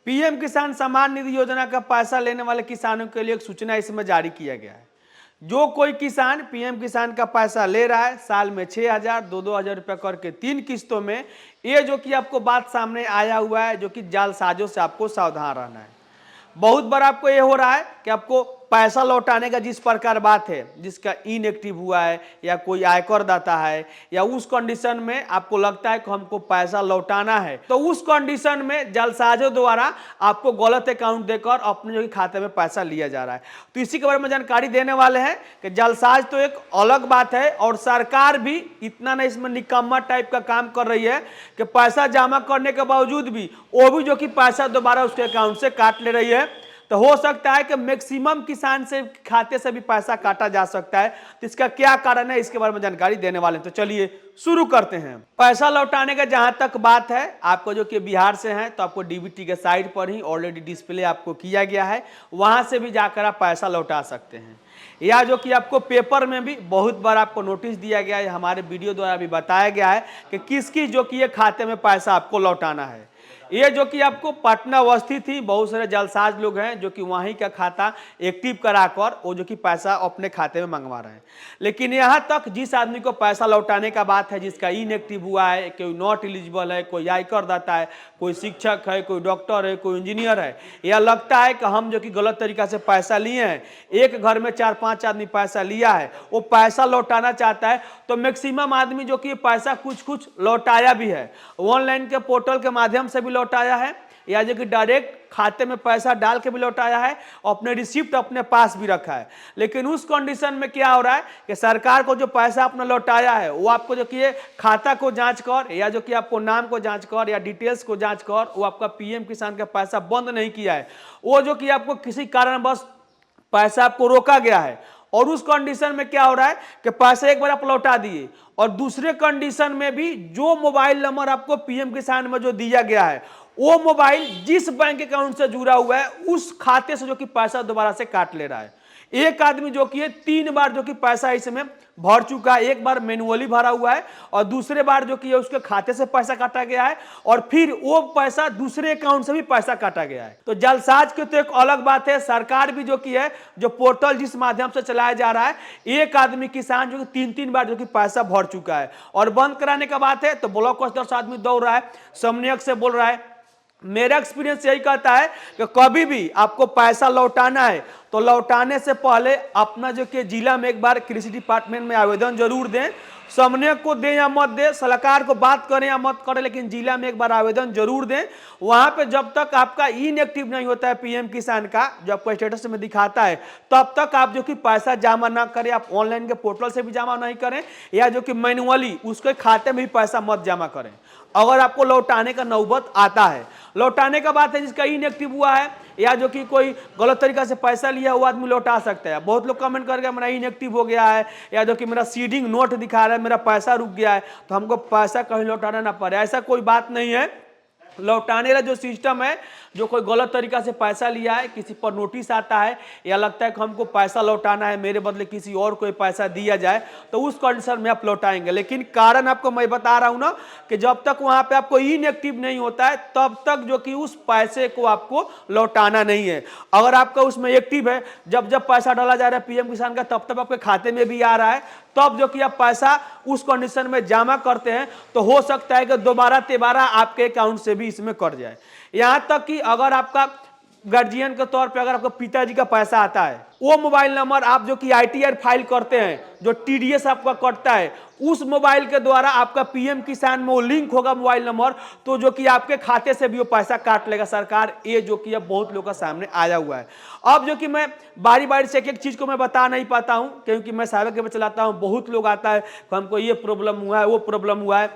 PM किसान सम्मान निधि योजना का पैसा लेने वाले किसानों के लिए एक सूचना इसमें जारी किया गया है। जो कोई किसान पीएम किसान का पैसा ले रहा है, साल में 6,000 दो हजार रुपये करके 3 किस्तों में, ये जो कि आपको बात सामने आया हुआ है, जो कि जालसाजों से आपको सावधान रहना है। बहुत बार आपको ये हो रहा है कि आपको पैसा लौटाने का जिस प्रकार बात है, जिसका इनएक्टिव हुआ है या कोई आयकर दाता है, या उस कंडीशन में आपको लगता है कि हमको पैसा लौटाना है, तो उस कंडीशन में जालसाजों द्वारा आपको गलत अकाउंट देकर अपने जो खाते में पैसा लिया जा रहा है। तो इसी के बारे में जानकारी देने वाले हैं कि जालसाज तो एक अलग बात है, और सरकार भी इतना नहीं इसमें निकम्मा टाइप का काम कर रही है कि पैसा जमा करने के बावजूद भी वो भी जो कि पैसा दोबारा उसके अकाउंट से काट ले रही है। तो हो सकता है कि मैक्सिमम किसान से खाते से भी पैसा काटा जा सकता है। तो इसका क्या कारण है, इसके बारे में जानकारी देने वाले हैं। तो चलिए शुरू करते हैं। पैसा लौटाने का जहां तक बात है, आपको जो कि बिहार से हैं तो आपको डीबीटी के साइट पर ही ऑलरेडी डिस्प्ले आपको किया गया है, वहां से भी जाकर आप पैसा लौटा सकते हैं। या जो कि आपको पेपर में भी बहुत बार आपको नोटिस दिया गया है, हमारे वीडियो द्वारा भी बताया गया है कि किसकी जो कि ये खाते में पैसा आपको लौटाना है। ये जो कि आपको पटना अवस्थित थी, बहुत सारे जालसाज लोग हैं जो कि वहीं का खाता एक्टिव कराकर वो जो कि पैसा अपने खाते में मंगवा रहे हैं। लेकिन यहाँ तक जिस आदमी को पैसा लौटाने का बात है, जिसका इनएक्टिव हुआ है, कोई नॉट एलिजिबल है, कोई आयकर दाता है, कोई शिक्षक है, कोई डॉक्टर है, कोई इंजीनियर है, या लगता है कि हम जो कि गलत तरीका से पैसा लिए हैं, एक घर में 4-5 आदमी पैसा लिया है, वो पैसा लौटाना चाहता है, तो मैक्सिमम आदमी जो कि पैसा कुछ लौटाया भी है, ऑनलाइन के पोर्टल के माध्यम से भी लौटाया है, या जो कि डायरेक्ट खाते में पैसा डाल के भी लौटाया है, अपने रिसिप्ट अपने पास भी रखा है। लेकिन उस कंडीशन में क्या हो रहा है कि सरकार को जो पैसा आपने लौटाया है, वो आपको जो कि खाता को जांच कर, या जो कि आपको नाम को जांच कर, या डिटेल्स को जांच कर, वो आपका पीएम किसान का पैसा बंद नहीं किया है, वो जो कि आपको किसी कारणवश पैसा आपको रोका गया है। और उस कंडीशन में क्या हो रहा है कि पैसा एक बार आप लौटा दिए, और दूसरे कंडीशन में भी जो मोबाइल नंबर आपको पीएम किसान में जो दिया गया है, वो मोबाइल जिस बैंक अकाउंट से जुड़ा हुआ है, उस खाते से जो कि पैसा दोबारा से काट ले रहा है। एक आदमी जो कि 3 बार जो कि पैसा इसमें भर चुका है, एक बार मैनुअली भरा हुआ है, और दूसरे बार जो कि उसके खाते से पैसा काटा गया है, और फिर वो पैसा दूसरे अकाउंट से भी पैसा काटा गया है। तो जालसाज की तो एक अलग बात है। सरकार भी जो कि है, जो पोर्टल जिस माध्यम से चलाया जा रहा है, एक आदमी किसान जो कि 3-3 बार जो कि पैसा भर चुका है, और बंद कराने का बात है तो ब्लॉक स्तर से आदमी दौड़ रहा है, समन्वयक से बोल रहा है। मेरा एक्सपीरियंस यही कहता है कि कभी भी आपको पैसा लौटाना है तो लौटाने से पहले अपना जो कि जिला में एक बार कृषि डिपार्टमेंट में आवेदन जरूर दें। समन्वयक को दें या मत दें, सलाहकार को बात करें या मत करें, लेकिन जिला में एक बार आवेदन जरूर दें। वहां पे जब तक आपका इनएक्टिव नहीं होता है पीएम किसान का, जो आपको स्टेटस में दिखाता है, तब तक आप जो कि पैसा जमा ना करें। आप ऑनलाइन के पोर्टल से भी जमा नहीं करें, या जो कि मैनुअली उसके खाते में भी पैसा मत जमा करें। अगर आपको लौटाने का नौबत आता है, लौटाने का बात है जिसका इनएक्टिव हुआ है, या जो कि कोई गलत तरीका से पैसा लिया हुआ आदमी लौटा सकता है। बहुत लोग कमेंट करके मेरा इनएक्टिव हो गया है, या जो कि मेरा सीडिंग नोट दिखा रहा है, मेरा पैसा रुक गया है, तो हमको पैसा कहीं लौटाना ना पड़े, ऐसा कोई बात नहीं है। लौटाने का जो सिस्टम है, जो कोई गलत तरीका से पैसा लिया है, किसी पर नोटिस आता है, या लगता है कि हमको पैसा लौटाना है, मेरे बदले किसी और को पैसा दिया जाए, तो उस कंडीशन में आप लौटाएंगे। लेकिन कारण आपको मैं बता रहा हूं ना कि जब तक वहां पे आपको इनएक्टिव नहीं होता है, तब तक जो कि उस पैसे को आपको लौटाना नहीं है। अगर आपका उसमें एक्टिव है, जब जब पैसा डाला जा रहा है पीएम किसान का, तब तब आपके खाते में भी आ रहा है, तब जो कि आप पैसा उस कंडीशन में जमा करते हैं, तो हो सकता है कि दोबारा आपके अकाउंट से भी इसमें कट जाए। यहां तक कि अगर आपका गार्जियन के तौर पे अगर आपको पिताजी का पैसा आता है, वो मोबाइल नंबर आप जो कि आईटीआर फाइल करते हैं, जो टीडीएस आपका कटता है, उस मोबाइल के द्वारा आपका पीएम किसान में वो लिंक होगा मोबाइल नंबर, तो जो कि आपके खाते से भी वो पैसा काट लेगा सरकार। ये जो कि अब बहुत लोगों का सामने आया हुआ है। अब जो कि मैं बारी बारी से एक चीज को मैं बता नहीं पाता हूं, क्योंकि मैं साइबर कैफे चलाता हूं, बहुत लोग आता है हमको ये प्रॉब्लम हुआ है, वो प्रॉब्लम हुआ है।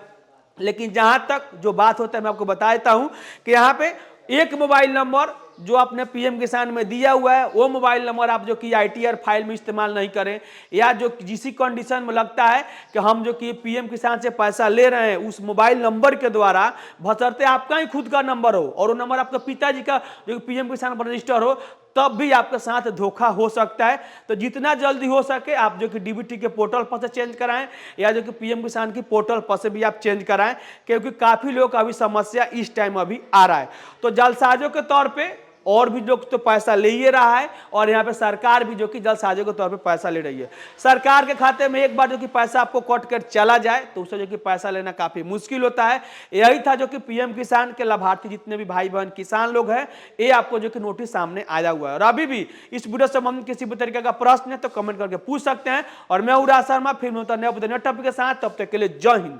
लेकिन जहां तक जो बात होता है मैं आपको बता देता हूं कि यहाँ पे एक मोबाइल नंबर जो आपने पीएम किसान में दिया हुआ है वो मोबाइल नंबर आप जो कि आईटीआर फाइल में इस्तेमाल नहीं करें, या जो जिस कंडीशन में लगता है कि हम जो कि पीएम किसान से पैसा ले रहे हैं उस मोबाइल नंबर के द्वारा, बशर्ते आपका ही खुद का नंबर हो और वो नंबर आपके पिताजी का जो पीएम किसान पर रजिस्टर हो, तब भी आपके साथ धोखा हो सकता है। तो जितना जल्दी हो सके आप जो कि डीबीटी के पोर्टल पर से चेंज कराएं या जो कि पीएम किसान की पोर्टल पर से भी आप चेंज कराएं, क्योंकि काफी लोग का अभी समस्या इस टाइम अभी आ रहा है। तो जालसाजों के तौर पे और भी लोग तो पैसा ले ही रहा है और यहाँ पे सरकार भी जो कि जालसाजों के तौर पे पैसा ले रही है। सरकार के खाते में एक बार जो कि पैसा आपको कट कर चला जाए तो उससे जो कि पैसा लेना काफी मुश्किल होता है। यही था जो कि पीएम किसान के लाभार्थी जितने भी भाई बहन किसान लोग हैं, ये आपको जो कि नोटिस सामने आया हुआ है। और अभी भी इस वीडियो से संबंधित किसी भी तरीके का प्रश्न है तो कमेंट करके पूछ सकते हैं। और मैं उरा शर्मा फिर मिलता नए टॉपिक के साथ, तब तक के लिए जय हिंद।